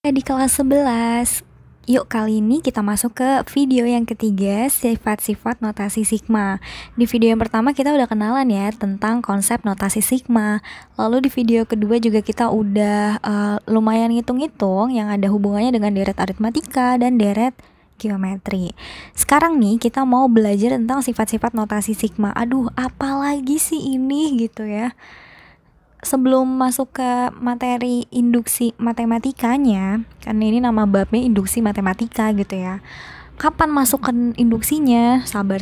Di kelas 11. Yuk kali ini kita masuk ke video yang ketiga, sifat-sifat notasi sigma. Di video yang pertama kita udah kenalan ya tentang konsep notasi sigma. Lalu di video kedua juga kita udah lumayan ngitung-ngitung yang ada hubungannya dengan deret aritmatika dan deret geometri. Sekarang nih kita mau belajar tentang sifat-sifat notasi sigma. Aduh, apalagi sih ini gitu ya. Sebelum masuk ke materi induksi matematikanya, karena ini nama babnya induksi matematika gitu ya. Kapan masukkan induksinya? Sabar.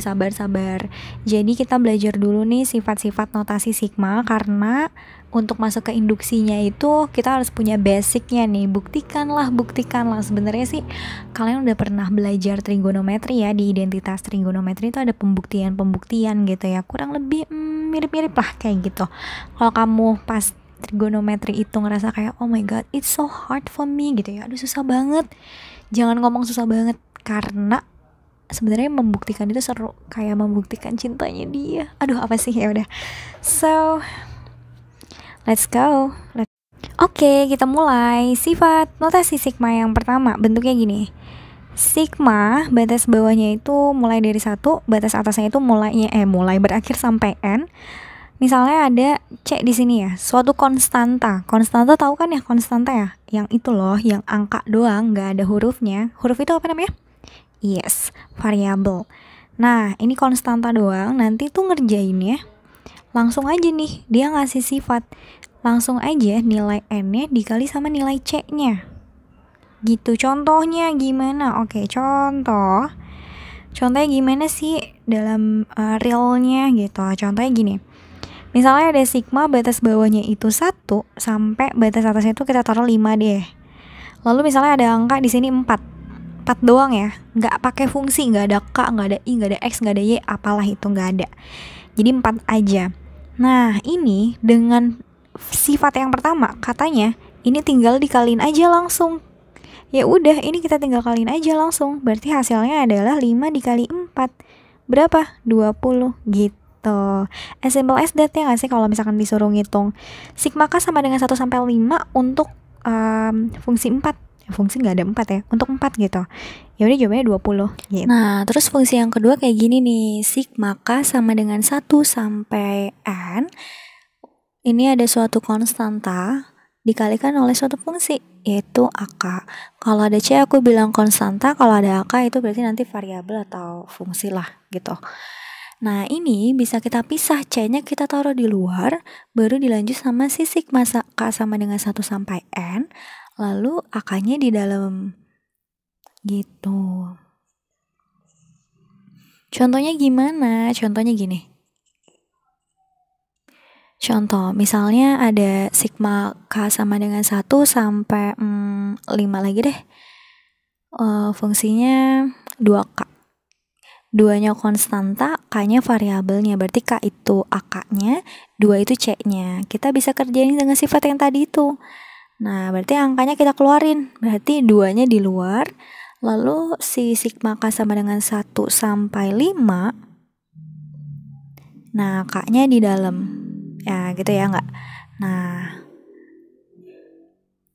Jadi kita belajar dulu nih sifat-sifat notasi sigma, karena untuk masuk ke induksinya itu kita harus punya basicnya nih. Buktikanlah. Sebenarnya sih kalian udah pernah belajar trigonometri ya, di identitas trigonometri itu ada pembuktian gitu ya. Kurang lebih mirip-mirip lah kayak gitu. Kalau kamu pas trigonometri itu ngerasa kayak oh my god it's so hard for me gitu ya, aduh susah banget, jangan ngomong susah banget, karena sebenarnya membuktikan itu seru kayak membuktikan cintanya dia. Aduh apa sih, ya udah, so let's go. Oke, kita mulai. Sifat notasi sigma yang pertama bentuknya gini. Sigma, batas bawahnya itu mulai dari 1, batas atasnya itu mulai berakhir sampai N. Misalnya ada C di sini ya, suatu konstanta. Konstanta tahu kan ya konstanta ya? Yang itu loh, yang angka doang, nggak ada hurufnya. Huruf itu apa namanya? Yes, variabel. Nah, ini konstanta doang, nanti tuh ngerjainnya langsung aja nih, dia ngasih sifat. Langsung aja nilai N-nya dikali sama nilai C-nya. Gitu, contohnya gimana? Oke, contohnya gimana sih dalam realnya gitu. Contohnya gini, misalnya ada sigma batas bawahnya itu 1 sampai batas atasnya itu kita taruh 5 deh. Lalu misalnya ada angka di sini 4 doang ya, nggak pakai fungsi, nggak ada K, nggak ada I, nggak ada X, nggak ada Y, apalah itu nggak ada, jadi 4 aja. Nah ini dengan sifat yang pertama, katanya ini tinggal dikaliin aja langsung. Ya udah, ini kita tinggal kaliin aja langsung. Berarti hasilnya adalah 5 dikali 4. Berapa? 20 gitu. As simple as that ya gak sih kalau misalkan disuruh ngitung sigma K sama dengan 1 sampai 5 untuk fungsi 4. Fungsi nggak ada 4 ya, untuk 4 gitu. Ya udah jawabannya 20 gitu. Nah, terus fungsi yang kedua kayak gini nih. Sigma K sama dengan 1 sampai N. Ini ada suatu konstanta dikalikan oleh suatu fungsi, yaitu AK. Kalau ada C aku bilang konstanta, kalau ada AK itu berarti nanti variabel atau fungsi lah gitu. Nah ini bisa kita pisah, C-nya kita taruh di luar, baru dilanjut sama si sigma K sama dengan 1 sampai N, lalu AK-nya di dalam gitu. Contohnya gimana? Contohnya gini. Contoh, misalnya ada sigma K sama dengan 1 sampai 5 lagi deh. Fungsinya 2K. 2-nya konstanta, K-nya variabelnya. Berarti K itu AK-nya, 2 itu C-nya. Kita bisa kerjain dengan sifat yang tadi itu. Nah, berarti angkanya kita keluarin. Berarti 2-nya di luar. Lalu si sigma K sama dengan 1 sampai 5. Nah, K-nya di dalam. Ya gitu ya nggak?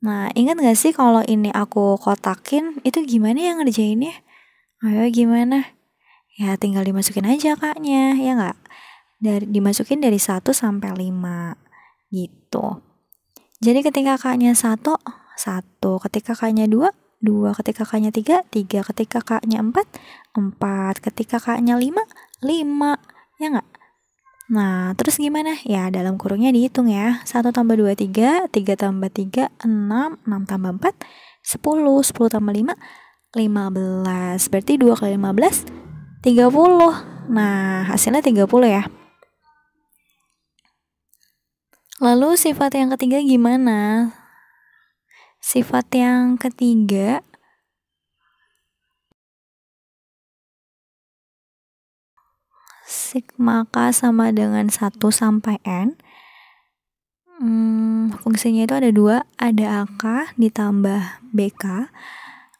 Nah ingat nggak sih kalau ini aku kotakin itu gimana yang ngerjainnya? Ayo gimana? Ya tinggal dimasukin aja K-nya, ya nggak? Dimasukin dari 1 sampai 5 gitu. Jadi ketika K-nya 1, ketika K-nya 2, ketika K-nya 3, ketika K-nya 4, ketika K-nya 5, ya nggak? Nah, terus gimana? Ya, dalam kurungnya dihitung ya. 1 tambah 2, 3, 3 tambah 3, 6, 6 tambah 4, 10, 10 tambah 5, 15. Berarti 2 kali 15, 30. Nah, hasilnya 30 ya. Lalu sifat yang ketiga gimana? Sifat yang ketiga sigma K sama dengan 1 sampai N. Fungsinya itu ada 2, ada AK ditambah BK,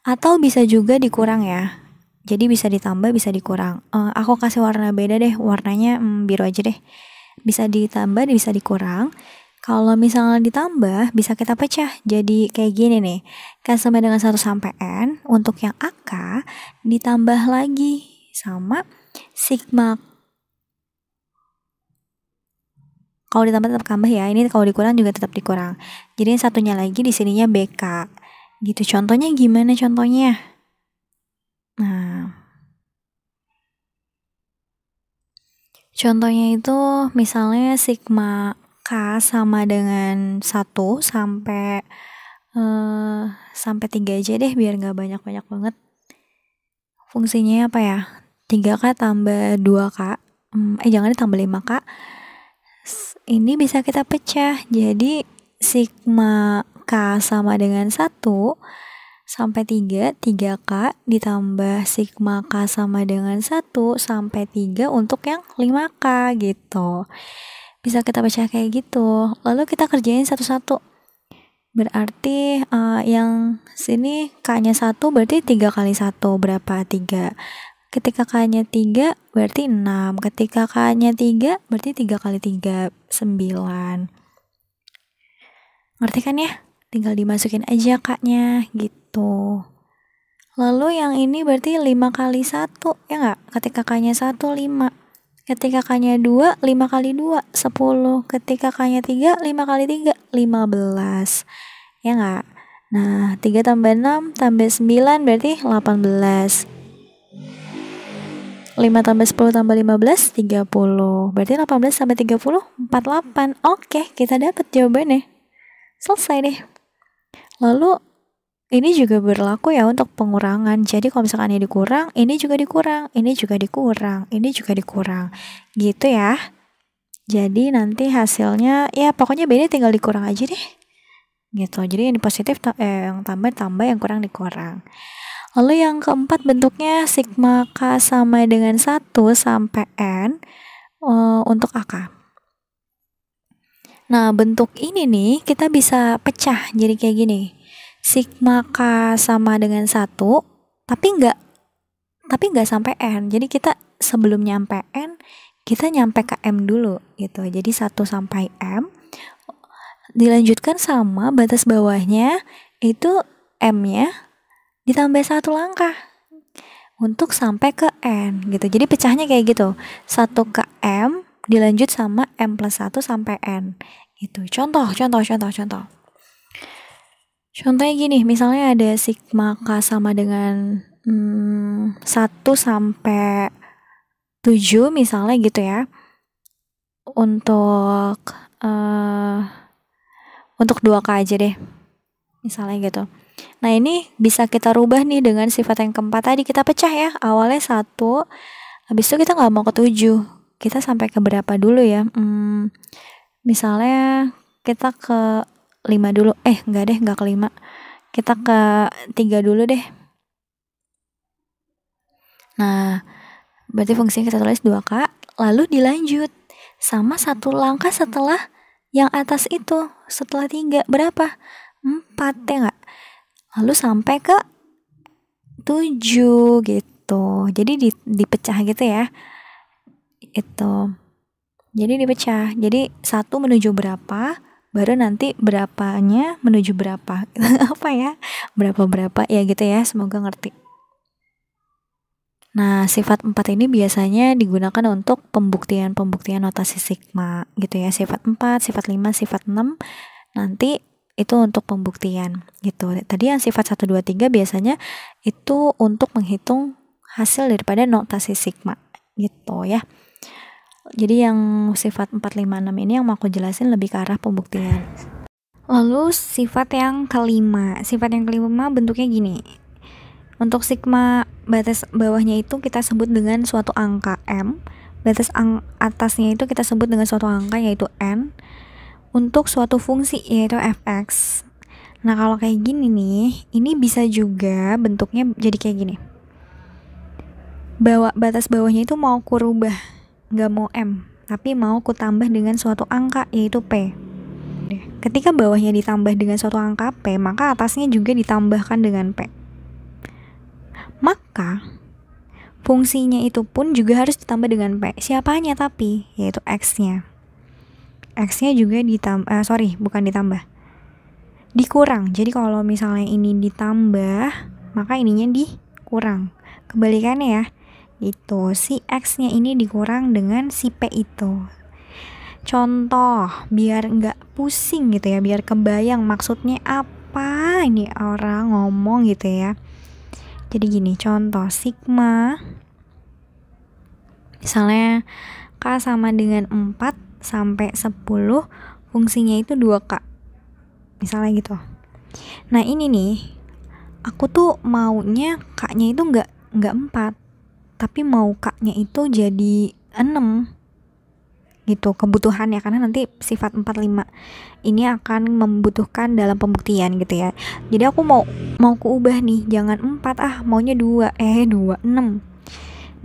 atau bisa juga dikurang ya. Jadi bisa ditambah, bisa dikurang. Aku kasih warna beda deh, warnanya biru aja deh. Bisa ditambah, bisa dikurang. Kalau misalnya ditambah, bisa kita pecah jadi kayak gini nih. K sama dengan 1 sampai N, untuk yang AK ditambah lagi sama sigma. Kalau ditambah tetap tambah ya, ini kalau dikurang juga tetap dikurang. Jadi yang satunya lagi di sininya BK. Gitu, contohnya gimana contohnya? Nah, contohnya itu misalnya sigma K sama dengan 1 sampai 3 aja deh biar nggak banyak-banyak banget. Fungsinya apa ya? 3K tambah 2K. Jangan ditambah 5K. Ini bisa kita pecah. Jadi sigma K sama dengan 1 sampai 3, 3K ditambah sigma K sama dengan 1 sampai 3 untuk yang 5K gitu. Bisa kita pecah kayak gitu. Lalu kita kerjain satu-satu. Berarti yang sini K-nya 1 berarti 3 kali 1 berapa? 3. Ketika K-nya 3 berarti 6. Ketika K-nya 3 berarti 3 kali 3 9. Ngerti kan ya? Tinggal dimasukin aja K-nya gitu. Lalu yang ini berarti 5 kali 1 ya nggak? Ketika K-nya 1 5. Ketika K-nya 2 5 kali 2 10. Ketika K-nya 3 5 kali 3 15. Ya nggak? Nah 3 tambah 6 tambah 9 berarti 18. 5 tambah 10 tambah 15 30. Berarti 18 tambah 30 48. Oke, kita dapat jawabannya. Selesai deh. Lalu ini juga berlaku ya untuk pengurangan. Jadi kalau misalkan ini dikurang, ini juga dikurang, ini juga dikurang, ini juga dikurang. Gitu ya. Jadi nanti hasilnya ya pokoknya B ini tinggal dikurang aja deh. Gitu. Jadi yang positif yang tambah, yang kurang dikurang. Lalu yang keempat bentuknya sigma K sama dengan 1 sampai N untuk AK. Nah, bentuk ini nih kita bisa pecah jadi kayak gini. Sigma K sama dengan 1, tapi nggak sampai N. Jadi kita sebelum nyampe N, kita nyampe ke M dulu gitu. Jadi 1 sampai M dilanjutkan sama batas bawahnya itu M-nya ditambah 1 langkah untuk sampai ke N gitu. Jadi pecahnya kayak gitu. 1 ke M dilanjut sama M plus 1 sampai N gitu. Contoh. Contohnya gini, misalnya ada sigma K sama dengan 1 sampai 7 misalnya gitu ya. Untuk 2K aja deh. Misalnya gitu. Nah ini bisa kita rubah nih dengan sifat yang keempat tadi. Kita pecah ya. Awalnya 1, habis itu kita nggak mau ke 7. Kita sampai ke berapa dulu ya? Misalnya kita ke 5 dulu. Nggak ke 5. Kita ke 3 dulu deh. Nah, berarti fungsinya kita tulis 2K. Lalu dilanjut sama 1 langkah setelah yang atas itu. Setelah 3. Berapa? 4 ya nggak? Lalu sampai ke 7 gitu. Jadi dipecah gitu ya. Itu. Jadi dipecah. Jadi 1 menuju berapa, baru nanti berapanya menuju berapa. Apa ya? Berapa ya gitu ya. Semoga ngerti. Nah, sifat 4 ini biasanya digunakan untuk pembuktian notasi sigma gitu ya. Sifat 4, sifat 5, sifat 6 nanti itu untuk pembuktian gitu. Tadi yang sifat 1, 2, 3 biasanya itu untuk menghitung hasil daripada notasi sigma gitu ya. Jadi yang sifat 4, 5, 6 ini yang mau aku jelasin lebih ke arah pembuktian. Lalu sifat yang kelima. Sifat yang kelima bentuknya gini. Untuk sigma batas bawahnya itu kita sebut dengan suatu angka M. Batas atasnya itu kita sebut dengan suatu angka yaitu N. Untuk suatu fungsi yaitu fx. Nah kalau kayak gini nih, ini bisa juga bentuknya jadi kayak gini. Batas bawahnya itu mau ku rubah, nggak mau M, tapi mau ku tambah dengan suatu angka yaitu P. Ketika bawahnya ditambah dengan suatu angka P, maka atasnya juga ditambahkan dengan P. Maka fungsinya itu pun juga harus ditambah dengan P. Siapanya tapi? Yaitu X-nya. X-nya juga bukan ditambah, dikurang. Jadi kalau misalnya ini ditambah, maka ininya dikurang. Kebalikannya ya, itu si X-nya ini dikurang dengan si P itu. Contoh, biar nggak pusing gitu ya, biar kebayang maksudnya apa ini orang ngomong gitu ya. Jadi gini, contoh sigma, misalnya K sama dengan 4 sampai 10, fungsinya itu 2K. Misalnya gitu. Nah ini nih, aku tuh maunya K-nya itu nggak 4, tapi mau K-nya itu jadi 6 gitu kebutuhannya, karena nanti sifat 4, 5 ini akan membutuhkan dalam pembuktian gitu ya. Jadi aku mau kuubah nih, jangan 4 maunya 2, 6.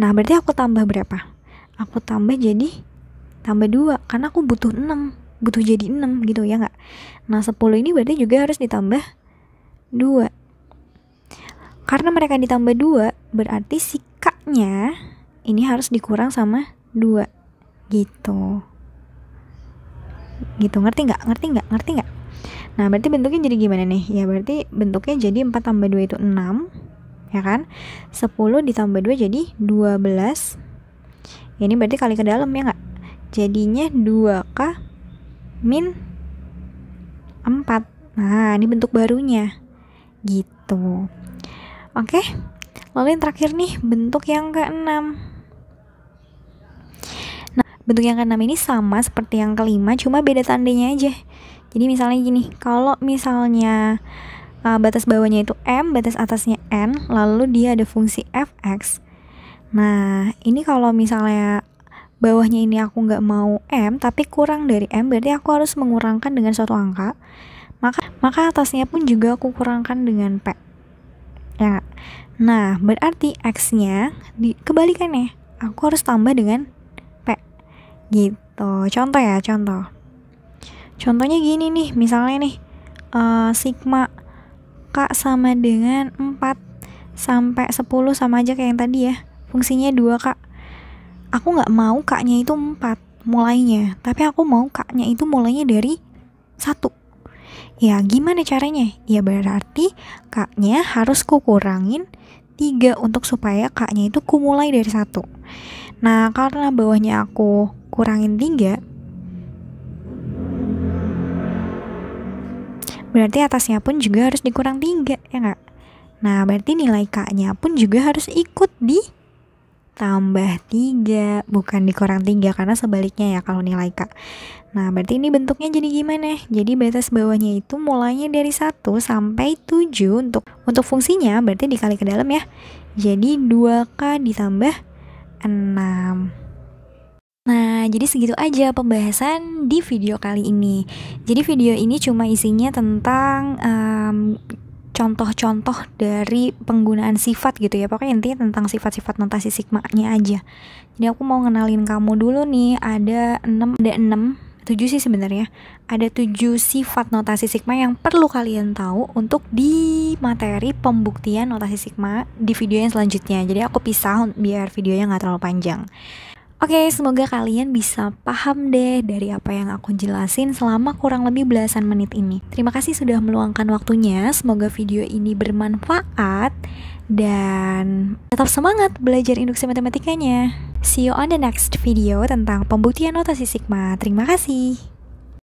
Nah berarti aku tambah berapa? Aku tambah 2 karena aku butuh 6, butuh jadi 6 gitu ya nggak? Nah 10 ini berarti juga harus ditambah 2. Karena mereka ditambah 2, berarti si K-nya ini harus dikurang sama 2 gitu. Ngerti nggak? Nah berarti bentuknya jadi gimana nih? Ya berarti bentuknya jadi 4 tambah 2 itu 6, ya kan? 10 ditambah 2 jadi 12. Ya, ini berarti kali ke dalam ya nggak? Jadinya 2K min 4. Nah ini bentuk barunya gitu. Oke, lalu yang terakhir nih, bentuk yang ke-6. Nah, bentuk yang ke-6 ini sama seperti yang kelima, cuma beda tandanya aja. Jadi misalnya gini, kalau misalnya batas bawahnya itu M, batas atasnya N, lalu dia ada fungsi fx. Nah, ini kalau misalnya bawahnya ini aku nggak mau M, tapi kurang dari M, berarti aku harus mengurangkan dengan suatu angka. Maka atasnya pun juga aku kurangkan dengan P. Ya. Nah, berarti X-nya kebalikannya. Aku harus tambah dengan P. Gitu. Contoh ya, contoh. Contohnya gini nih, misalnya nih, sigma K sama dengan 4 sampai 10 sama aja kayak yang tadi ya. Fungsinya 2K. Aku nggak mau K-nya itu 4 mulainya, tapi aku mau K-nya itu mulainya dari 1. Ya gimana caranya? Ya berarti K-nya harus kukurangin 3 untuk supaya K-nya itu kumulai dari 1. Nah karena bawahnya aku kurangin 3, berarti atasnya pun juga harus dikurang 3, ya nggak? Nah berarti nilai K-nya pun juga harus ikut ditambah 3, bukan dikurang 3, karena sebaliknya ya kalau nilai K. Nah berarti ini bentuknya jadi gimana? Jadi batas bawahnya itu mulainya dari 1 sampai 7. Untuk fungsinya berarti dikali ke dalam ya. Jadi 2K ditambah 6. Nah, jadi segitu aja pembahasan di video kali ini. Jadi video ini cuma isinya tentang contoh-contoh dari penggunaan sifat gitu ya. Pokoknya intinya tentang sifat-sifat notasi sigma-nya aja. Jadi aku mau ngenalin kamu dulu nih, ada 7 sih sebenarnya. Ada 7 sifat notasi sigma yang perlu kalian tahu untuk di materi pembuktian notasi sigma di video yang selanjutnya. Jadi aku pisah biar videonya nggak terlalu panjang. Oke, semoga kalian bisa paham deh dari apa yang aku jelasin selama kurang lebih belasan menit ini. Terima kasih sudah meluangkan waktunya. Semoga video ini bermanfaat dan tetap semangat belajar induksi matematikanya. See you on the next video tentang pembuktian notasi sigma. Terima kasih.